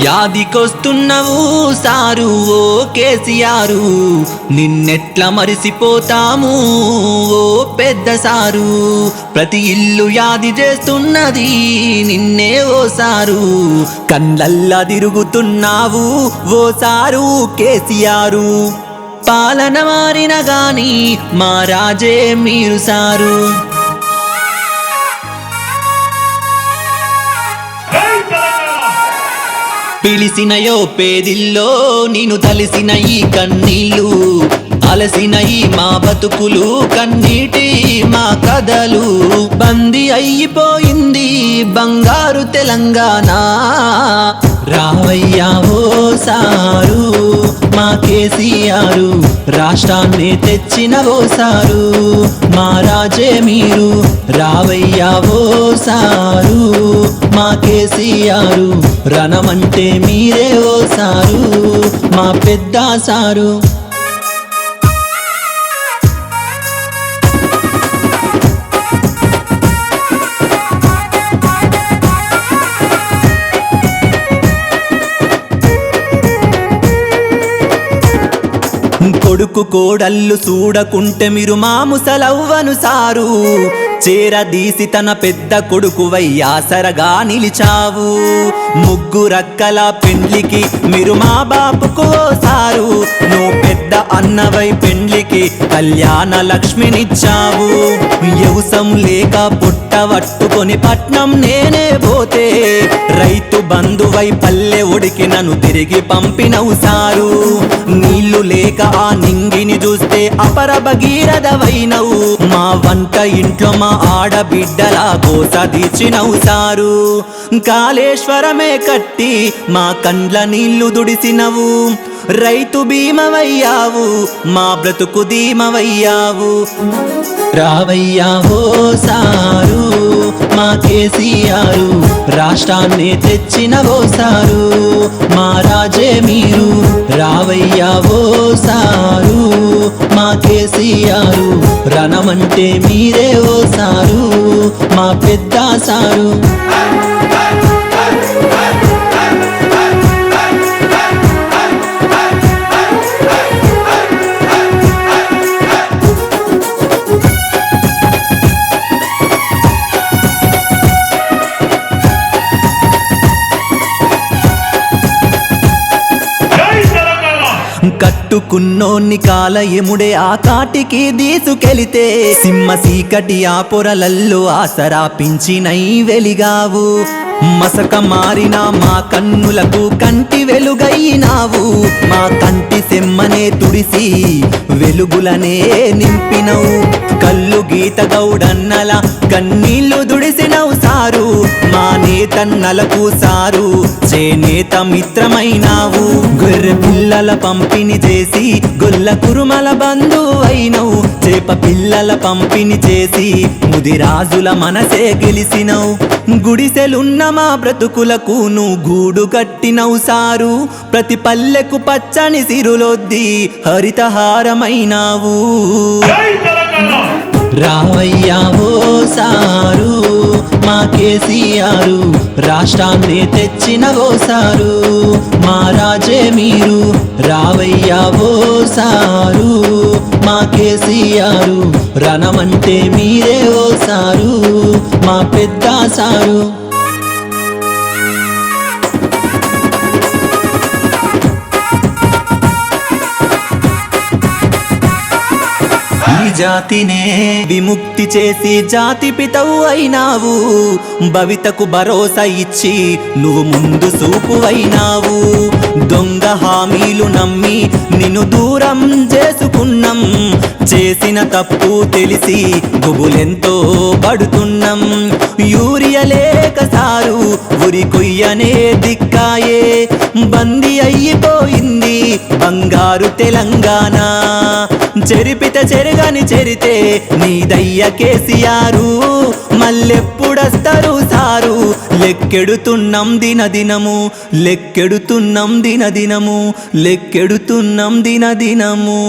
యాదికొస్తున్నవు sir ఓ KCR, నిన్నెట్ల మరిసిపోతాము ఓ పెద్ద sir. ప్రతి ఇల్లు యాది చేస్తున్నది నిన్నే ఓ సారు, కళ్ళల్లా తిరుగుతున్నావు ఓ సారు కేసీఆరు. పాలన మారిన గాని మా రాజే మీరు సారు. పిలిసినయో పేదిల్లో నిన్ను తలిసిన ఈ కన్నీళ్ళు, అలసిన ఈ మా బతుకులు కన్నీటి మా కథలు. బందీ అయిపోయింది బంగారు తెలంగాణ, రావయ్యా ఓ సారు మా కేసీఆరు. రాష్ట్రాన్ని తెచ్చిన ఓ సారు మా రాజే మీరు, రావయ్యా ఓ సారు మా కేసీఆరు. రణమంటే మీరే ఓ సారు మా పెద్ద సారు. కొడుకు కోడళ్ళు చూడకుంటే మీరు మా ముసలవ్వను సారు, చేరదీసి తన పెద్ద కొడుకువై ఆసరగా నిలిచావు. ముగ్గురక్కల పెండ్లికి మీరు మా బాపుకు ఓ సారు, నువ్వు పెద్ద అన్నవై పెండ్లికి కళ్యాణ లక్ష్మినిచ్చావు. వ్యవసం లేక పుట్టవట్టుకొని పట్నం నేనే పోతే, రైతు బంధువై పల్లె ఒడికి నన్ను తిరిగి పంపినవు సారు. నీళ్లు లేక ఆ నింగిని చూస్తే అపర భగీరథవైనవు, మా వంట ఇంట్లో మా ఆడబిడ్డలా కోస తీర్చినవు సారు. కాళేశ్వరమే కట్టి మా కండ్ల నీళ్లు దుడిసినవు, రైతు భీమవయ్యావు మా బ్రతుకు ధీమవయ్యావు. రావయ్యా ఓ సారు మా కేసీఆరు, రాష్ట్రాన్ని తెచ్చిన ఓ సారు మా రాజే మీరు, రావయ్యా ఓ సారు మా కేసీఆరు. రణమంటే మీరే ఓ సారు మా పెద్ద సారు. కట్టుకున్నోన్ని కాలయముడే ఆ కాటికి దీసుకెళితే, సింహ సీకటి ఆ పొరలల్లో ఆసరా పించినై వెలిగావు. మసక మారిన మా కన్నులకు కంటి వెలుగైనావు, మా కంటి సెమ్మనే తుడిసి వెలుగులనే నింపినవు. కళ్ళు గీత గౌడన్నల కన్నీళ్లు దుడిసినవు సారు, మా నేతన్నలకు సారు చేనేత మిత్రమైనావు. గొర్రె పిల్లల పంపిణీ చేసి గొల్ల కురుమల బంధువు అయినవు, చేప పిల్లల పంపిణీ చేసి ముదిరాజుల మనసే గెలిసినవు. గుడిసెలున్న మా బ్రతుకులకు నువ్వు గూడు కట్టినవు సారు, ప్రతి పల్లెకు పచ్చని సిరులొద్ది హరితహారమైనావు. రావయ్యా ఓ సారు మా కేసీఆరు, రాష్ట్రాన్ని తెచ్చిన ఓ సారు మా రాజే మీరు, రావయ్యా ఓ సారు మా కేసీఆరు. రణమంటే మీరే ఓ సారు మా పెద్ద సారు. జాతినే విముక్తి చేసి జాతి పితవు అయినావు, భవితకు భరోసా ఇచ్చి నువ్వు ముందు చూపు అయినావు. దొంగ హామీలు నమ్మి నిన్ను దూరం చేసుకున్నాం, చేసిన తప్పు తెలిసి గుబులెంతో పడుతున్నాం. యూరియా లేక సారు ఉరి కొయ్యనే దిక్కాయే, బందీ అయిపోయింది బంగారు తెలంగాణ. చెరిపిత చెరగని చెరితే నీదయ్య కేసీఆరు, మళ్ళెప్పుడొస్తారు సారు లెక్కెడుతున్నాం దినదినము లెక్కెడుతున్నాం దినదినము లెక్కెడుతున్నాం దినదినము